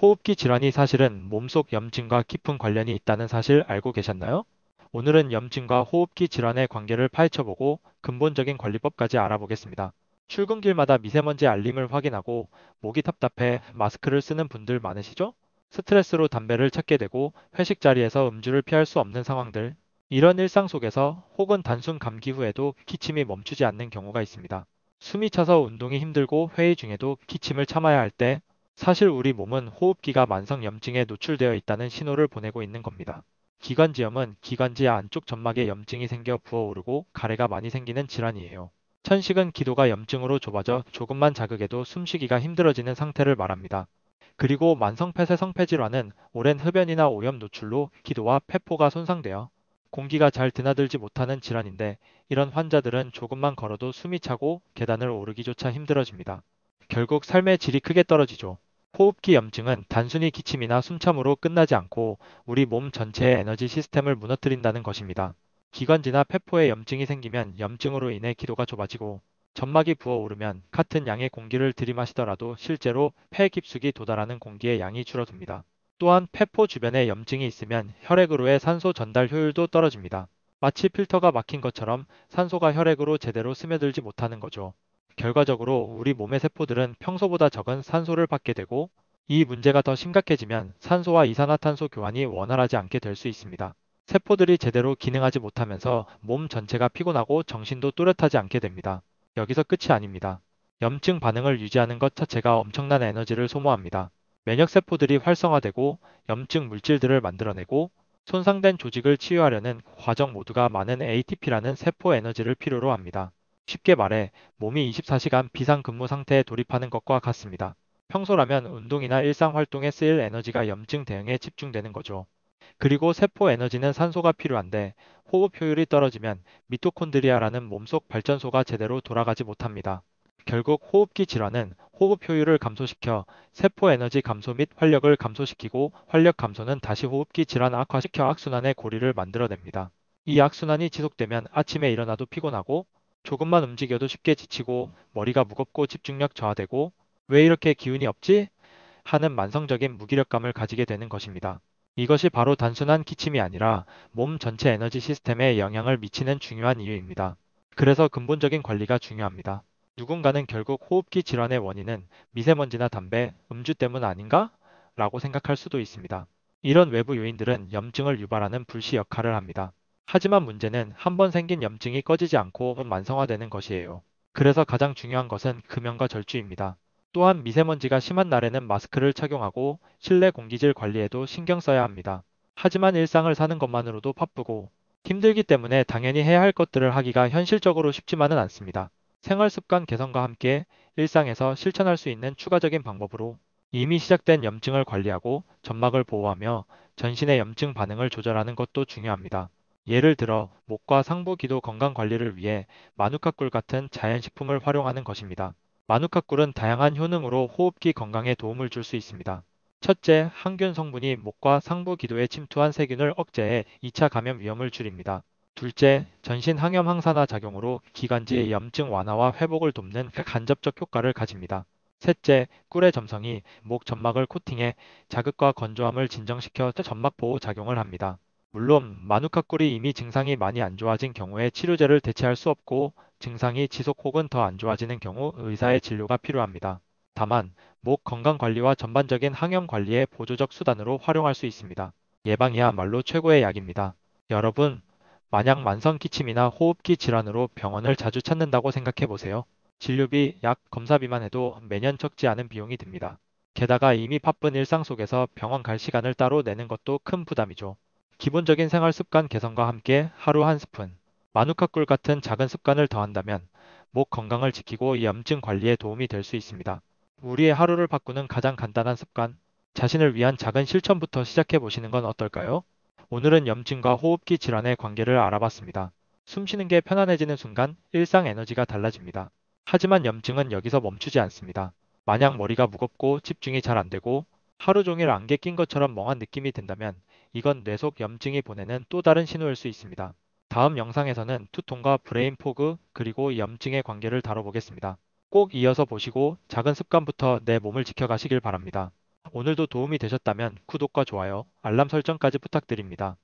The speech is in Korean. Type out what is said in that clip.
호흡기 질환이 사실은 몸속 염증과 깊은 관련이 있다는 사실 알고 계셨나요? 오늘은 염증과 호흡기 질환의 관계를 파헤쳐보고 근본적인 관리법까지 알아보겠습니다. 출근길마다 미세먼지 알림을 확인하고 목이 답답해 마스크를 쓰는 분들 많으시죠? 스트레스로 담배를 찾게 되고 회식 자리에서 음주를 피할 수 없는 상황들. 이런 일상 속에서 혹은 단순 감기 후에도 기침이 멈추지 않는 경우가 있습니다. 숨이 차서 운동이 힘들고 회의 중에도 기침을 참아야 할 때 사실 우리 몸은 호흡기가 만성 염증에 노출되어 있다는 신호를 보내고 있는 겁니다. 기관지염은 기관지 안쪽 점막에 염증이 생겨 부어오르고 가래가 많이 생기는 질환이에요. 천식은 기도가 염증으로 좁아져 조금만 자극해도 숨쉬기가 힘들어지는 상태를 말합니다. 그리고 만성 폐쇄성 폐질환은 오랜 흡연이나 오염 노출로 기도와 폐포가 손상되어 공기가 잘 드나들지 못하는 질환인데 이런 환자들은 조금만 걸어도 숨이 차고 계단을 오르기조차 힘들어집니다. 결국 삶의 질이 크게 떨어지죠. 호흡기 염증은 단순히 기침이나 숨참으로 끝나지 않고 우리 몸 전체의 에너지 시스템을 무너뜨린다는 것입니다. 기관지나 폐포에 염증이 생기면 염증으로 인해 기도가 좁아지고 점막이 부어오르면 같은 양의 공기를 들이마시더라도 실제로 폐 깊숙이 도달하는 공기의 양이 줄어듭니다. 또한 폐포 주변에 염증이 있으면 혈액으로의 산소 전달 효율도 떨어집니다. 마치 필터가 막힌 것처럼 산소가 혈액으로 제대로 스며들지 못하는 거죠. 결과적으로 우리 몸의 세포들은 평소보다 적은 산소를 받게 되고 이 문제가 더 심각해지면 산소와 이산화탄소 교환이 원활하지 않게 될 수 있습니다. 세포들이 제대로 기능하지 못하면서 몸 전체가 피곤하고 정신도 또렷하지 않게 됩니다. 여기서 끝이 아닙니다. 염증 반응을 유지하는 것 자체가 엄청난 에너지를 소모합니다. 면역세포들이 활성화되고 염증 물질들을 만들어내고 손상된 조직을 치유하려는 과정 모두가 많은 ATP라는 세포 에너지를 필요로 합니다. 쉽게 말해 몸이 24시간 비상근무 상태에 돌입하는 것과 같습니다. 평소라면 운동이나 일상 활동에 쓰일 에너지가 염증 대응에 집중되는 거죠. 그리고 세포 에너지는 산소가 필요한데 호흡 효율이 떨어지면 미토콘드리아라는 몸속 발전소가 제대로 돌아가지 못합니다. 결국 호흡기 질환은 호흡 효율을 감소시켜 세포 에너지 감소 및 활력을 감소시키고 활력 감소는 다시 호흡기 질환 악화시켜 악순환의 고리를 만들어냅니다. 이 악순환이 지속되면 아침에 일어나도 피곤하고 조금만 움직여도 쉽게 지치고 머리가 무겁고 집중력 저하되고 왜 이렇게 기운이 없지? 하는 만성적인 무기력감을 가지게 되는 것입니다. 이것이 바로 단순한 기침이 아니라 몸 전체 에너지 시스템에 영향을 미치는 중요한 이유입니다. 그래서 근본적인 관리가 중요합니다. 누군가는 결국 호흡기 질환의 원인은 미세먼지나 담배, 음주 때문 아닌가? 라고 생각할 수도 있습니다. 이런 외부 요인들은 염증을 유발하는 불시 역할을 합니다. 하지만 문제는 한 번 생긴 염증이 꺼지지 않고 만성화되는 것이에요. 그래서 가장 중요한 것은 금연과 절주입니다. 또한 미세먼지가 심한 날에는 마스크를 착용하고 실내 공기질 관리에도 신경 써야 합니다. 하지만 일상을 사는 것만으로도 바쁘고 힘들기 때문에 당연히 해야 할 것들을 하기가 현실적으로 쉽지만은 않습니다. 생활 습관 개선과 함께 일상에서 실천할 수 있는 추가적인 방법으로 이미 시작된 염증을 관리하고 점막을 보호하며 전신의 염증 반응을 조절하는 것도 중요합니다. 예를 들어 목과 상부 기도 건강 관리를 위해 마누카꿀 같은 자연식품을 활용하는 것입니다. 마누카꿀은 다양한 효능으로 호흡기 건강에 도움을 줄 수 있습니다. 첫째, 항균 성분이 목과 상부 기도에 침투한 세균을 억제해 2차 감염 위험을 줄입니다. 둘째, 전신 항염 항산화 작용으로 기관지의 염증 완화와 회복을 돕는 간접적 효과를 가집니다. 셋째, 꿀의 점성이 목 점막을 코팅해 자극과 건조함을 진정시켜 점막 보호 작용을 합니다. 물론 마누카꿀이 이미 증상이 많이 안 좋아진 경우에 치료제를 대체할 수 없고 증상이 지속 혹은 더 안 좋아지는 경우 의사의 진료가 필요합니다. 다만 목 건강 관리와 전반적인 항염 관리의 보조적 수단으로 활용할 수 있습니다. 예방이야말로 최고의 약입니다. 여러분, 만약 만성 기침이나 호흡기 질환으로 병원을 자주 찾는다고 생각해 보세요. 진료비, 약, 검사비만 해도 매년 적지 않은 비용이 듭니다. 게다가 이미 바쁜 일상 속에서 병원 갈 시간을 따로 내는 것도 큰 부담이죠. 기본적인 생활 습관 개선과 함께 하루 한 스푼, 마누카꿀 같은 작은 습관을 더한다면 목 건강을 지키고 염증 관리에 도움이 될 수 있습니다. 우리의 하루를 바꾸는 가장 간단한 습관, 자신을 위한 작은 실천부터 시작해 보시는 건 어떨까요? 오늘은 염증과 호흡기 질환의 관계를 알아봤습니다. 숨 쉬는 게 편안해지는 순간 일상 에너지가 달라집니다. 하지만 염증은 여기서 멈추지 않습니다. 만약 머리가 무겁고 집중이 잘 안 되고 하루 종일 안개 낀 것처럼 멍한 느낌이 든다면 이건 뇌 속 염증이 보내는 또 다른 신호일 수 있습니다. 다음 영상에서는 두통과 브레인 포그 그리고 염증의 관계를 다뤄보겠습니다. 꼭 이어서 보시고 작은 습관부터 내 몸을 지켜가시길 바랍니다. 오늘도 도움이 되셨다면 구독과 좋아요, 알람 설정까지 부탁드립니다.